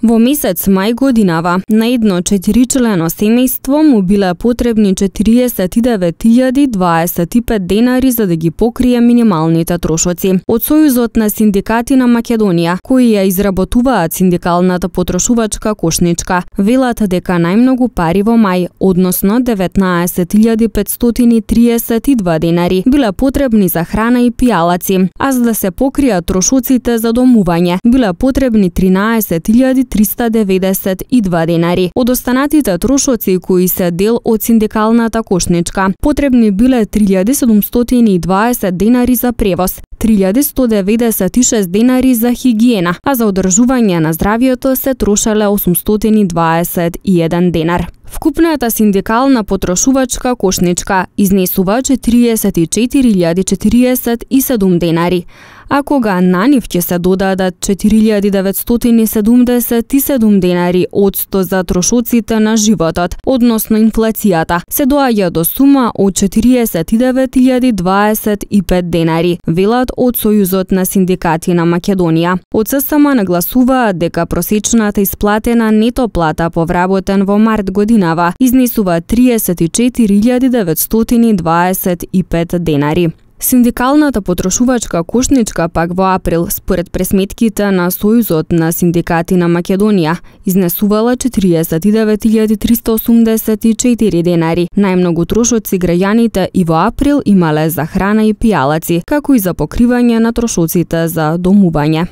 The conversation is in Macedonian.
Во месец мај годинава на едно 4-члено семејство му биле потребни 49.025 денари за да ги покрие минималните трошоци. Од Сојузот на синдикати на Македонија, кои ја изработуваат синдикалната потрошувачка кошничка, велат дека најмногу пари во мај, односно 19.532 денари, биле потребни за храна и пијалаци, а за да се покријат трошоците за домување, биле потребни 13.392 денари. Од останатите трошоци кои се дел од синдикалната кошничка, потребни биле 3.720 денари за превоз, 3.196 денари за хигиена, а за одржување на здравјето се трошеле 821 денар. Вкупната синдикална потрошувачка кошничка изнесува 44.047 денари, а кога на нив ќе се додадат 4.977 денари одсто за трошоците на животот, односно инфлацијата, се доаѓа до сума од 49.025 денари, велат од Сојузот на синдикати на Македонија. Од ССМ нагласуваат дека просечната исплатена нето плата по вработен во март годинава изнесува 34.925 денари. Синдикалната потрошувачка кошничка пак во април, според пресметките на Сојузот на синдикати на Македонија, изнесувала 49.384 денари. Најмногу трошоци граѓаните и во април имале за храна и пијалаци, како и за покривање на трошоците за домување.